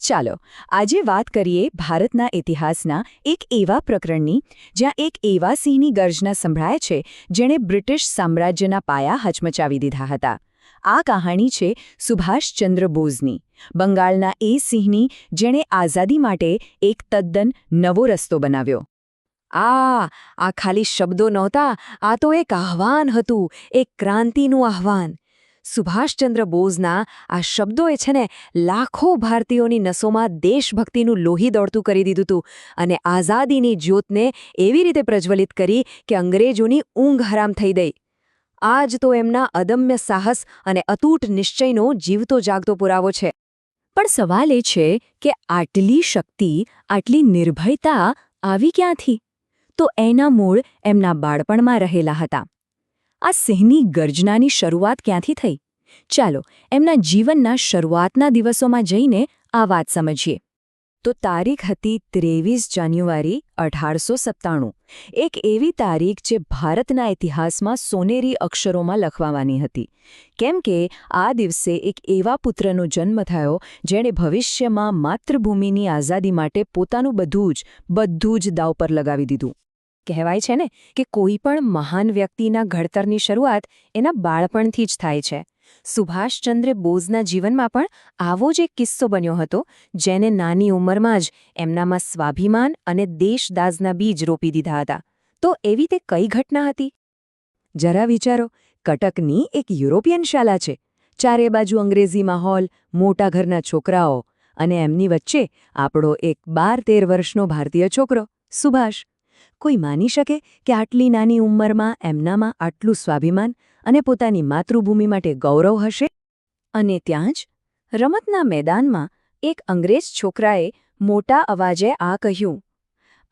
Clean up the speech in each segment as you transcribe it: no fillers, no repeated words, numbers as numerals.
ચાલો આજે વાત કરીએ ભારતના ઇતિહાસના એક એવા પ્રકરણની જ્યાં એક એવા સિંહની ગર્જના સંભળાય છે જેણે બ્રિટિશ સામ્રાજ્યના પાયા હચમચાવી દીધા હતા. આ કહાણી છે સુભાષચંદ્ર બોઝની, બંગાળના એ સિંહની જેણે આઝાદી માટે એક તદ્દન નવો રસ્તો બનાવ્યો. આ ખાલી શબ્દો નહોતા, આ તો એક આહ્વાન હતું, એક ક્રાંતિનું આહ્વાન. સુભાષચંદ્ર બોઝના આ શબ્દોએ છે ને લાખો ભારતીયોની નસોમાં દેશભક્તિનું લોહી દોડતું કરી દીધું હતું અને આઝાદીની જ્યોતને એવી રીતે પ્રજ્વલિત કરી કે અંગ્રેજોની ઊંઘ હરામ થઈ ગઈ. આ જ તો એમના અદમ્ય સાહસ અને અતૂટ નિશ્ચયનો જીવતો જાગતો પુરાવો છે. પણ સવાલ એ છે કે આટલી શક્તિ, આટલી નિર્ભયતા આવી ક્યાંથી? તો એના મૂળ એમના બાળપણમાં રહેલા હતા. આ સિંહની ગર્જનાની શરૂઆત ક્યાંથી થઈ? ચાલો એમના જીવનના શરૂઆતના દિવસોમાં જઈને આ વાત સમજીએ. તો તારીખ હતી 23 જાન્યુઆરી 1897. એક એવી તારીખ જે ભારતના ઇતિહાસમાં સોનેરી અક્ષરોમાં લખવાની હતી. કેમ કે આ દિવસે એક એવા પુત્રનો જન્મ થયો જેણે ભવિષ્યમાં માતૃભૂમિની આઝાદી માટે પોતાનું બધું જ દાવ પર લગાવી દીધું. કહેવાય છે ને કે કોઈ પણ મહાન વ્યક્તિના ઘડતરની શરૂઆત એના બાળપણથી જ થાય છે. સુભાષચંદ્ર બોઝના જીવનમાં પણ આવો જ એક કિસ્સો બન્યો હતો જેને નાની ઉંમરમાં જ એમનામાં સ્વાભિમાન અને દેશદાઝના બીજ રોપી દીધા હતા. તો એવી તે કઈ ઘટના હતી? જરા વિચારો. કટકની એક યુરોપિયન શાળા છે. ચારે બાજુ અંગ્રેજી માહોલ, મોટા ઘરના છોકરાઓ અને એમની વચ્ચે આપણો એક 12-13 વર્ષનો ભારતીય છોકરો સુભાષ. કોઈ માની શકે કે આટલી નાની ઉંમરમાં એમનામાં આટલું સ્વાભિમાન અને પોતાની માતૃભૂમિ માટે ગૌરવ હશે? અને ત્યાં જ રમતના મેદાનમાં એક અંગ્રેજ છોકરાએ મોટા અવાજે આ કહ્યું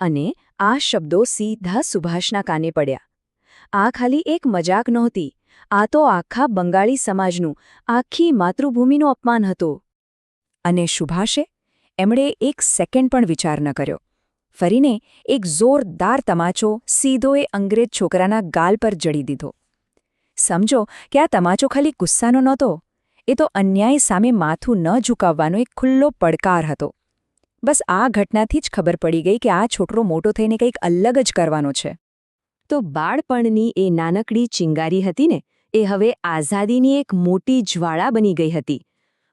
અને આ શબ્દો સીધા સુભાષના કાને પડ્યા. આ ખાલી એક મજાક નહોતી, આ તો આખા બંગાળી સમાજનું, આખી માતૃભૂમિનું અપમાન હતું. અને સુભાષે? એમણે એક સેકન્ડ પણ વિચાર ન કર્યો. ફરીને એક જોરદાર તમાચો સીધો એ અંગ્રેજ છોકરાના ગાલ પર જડી દીધો. સમજો કે આ તમાચો ખાલી ગુસ્સાનો નહોતો, એ તો અન્યાય સામે માથું ન ઝુકાવવાનો એક ખુલ્લો પડકાર હતો. બસ આ ઘટનાથી જ ખબર પડી ગઈ કે આ છોકરો મોટો થઈને કંઈક અલગ જ કરવાનો છે. તો બાળપણની એ નાનકડી ચિંગારી હતી ને, એ હવે આઝાદીની એક મોટી જ્વાળા બની ગઈ હતી.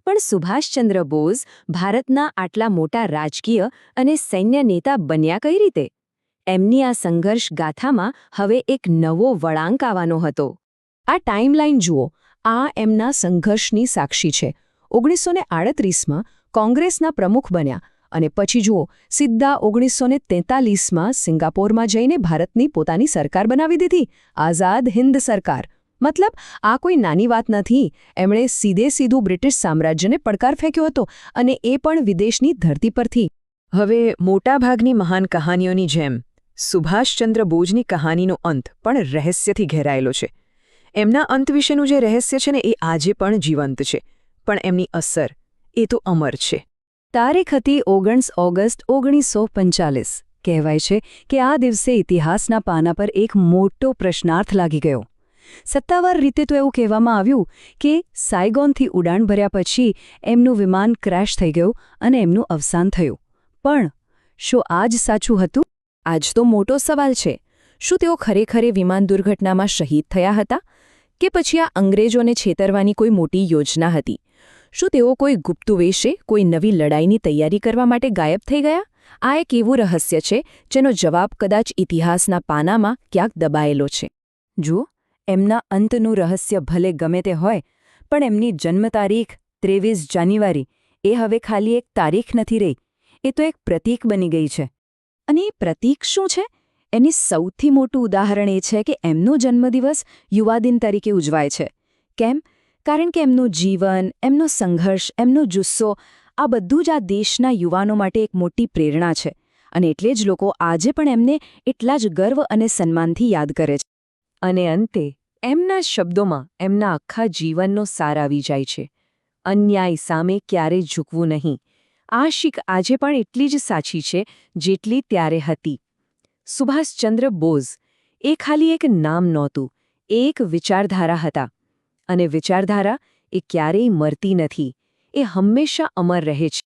પણ સુભાષચંદ્ર બોઝ ભારતના આટલા મોટા રાજકીય અને સૈન્ય નેતા બન્યા કઈ રીતે? એમની આ સંઘર્ષ ગાથામાં હવે એક નવો વળાંક આવવાનો હતો. આ ટાઈમલાઈન જુઓ. આ એમના સંઘર્ષની સાક્ષી છે. 1938માં કોંગ્રેસના પ્રમુખ બન્યા અને પછી જુઓ સીધા 1943માં સિંગાપોરમાં જઈને ભારતની પોતાની સરકાર બનાવી દીધી, આઝાદ હિન્દ સરકાર. મતલબ આ કોઈ નાની વાત નથી. એમણે સીધું બ્રિટિશ સામ્રાજ્યને પડકાર ફેંક્યો હતો અને એ પણ વિદેશની ધરતી પરથી. હવે મોટાભાગની મહાન કહાનીઓની જેમ સુભાષચંદ્ર બોઝની કહાનીનો અંત પણ રહસ્યથી ઘેરાયેલો છે. એમના અંત વિશેનું જે રહસ્ય છે ને એ આજે પણ જીવંત છે, પણ એમની અસર એ તો અમર છે. તારીખ હતી 19 ઓગસ્ટ 1945. કહેવાય છે કે આ દિવસે ઇતિહાસના પાના પર એક મોટો પ્રશ્નાર્થ લાગી ગયો. સત્તાવાર રીતે તો એવું કહેવામાં આવ્યું કે સાયગોનથી ઉડાન ભર્યા પછી એમનું વિમાન ક્રેશ થઈ ગયું અને એમનું અવસાન થયું. પણ શું આ જ સાચું હતું? આજ તો મોટો સવાલ છે. શું તેઓ ખરેખર વિમાન દુર્ઘટનામાં શહીદ થયા હતા? કે પછી આ અંગ્રેજોને છેતરવાની કોઈ મોટી યોજના હતી? શું તેઓ કોઈ ગુપ્તવેશે કોઈ નવી લડાઈની તૈયારી કરવા માટે ગાયબ થઈ ગયા? આ એક એવું રહસ્ય છે જેનો જવાબ કદાચ ઇતિહાસના પાનામાં ક્યાંક દબાયેલો છે. જુઓ, એમના અંતનું રહસ્ય ભલે ગમે તે હોય, પણ એમની જન્મ તારીખ 23 જાન્યુઆરી એ હવે ખાલી એક તારીખ નથી રહી, એ તો એક પ્રતીક બની ગઈ છે. અને એ પ્રતીક શું છે? એની સૌથી મોટું ઉદાહરણ એ છે કે એમનો જન્મદિવસ યુવા દિન તરીકે ઉજવાય છે. કેમ? કારણ કે એમનું જીવન, એમનો સંઘર્ષ, એમનો જુસ્સો, આ બધું જ આ દેશના યુવાનો માટે એક મોટી પ્રેરણા છે. અને એટલે જ લોકો આજે પણ એમને એટલા જ ગર્વ અને સન્માનથી યાદ કરે છે. અને અંતે એમના શબ્દોમાં એમના આખા જીવનનો સાર આવી જાય છે. અન્યાય સામે ક્યારેય ઝૂકવું નહીં. આ શીખ આજે પણ એટલી જ સાચી છે જેટલી ત્યારે હતી. સુભાષચંદ્ર બોઝ એ ખાલી એક નામ નહોતું, એ એક વિચારધારા હતા. અને વિચારધારા એ ક્યારેય મરતી નથી, એ હંમેશા અમર રહે છે.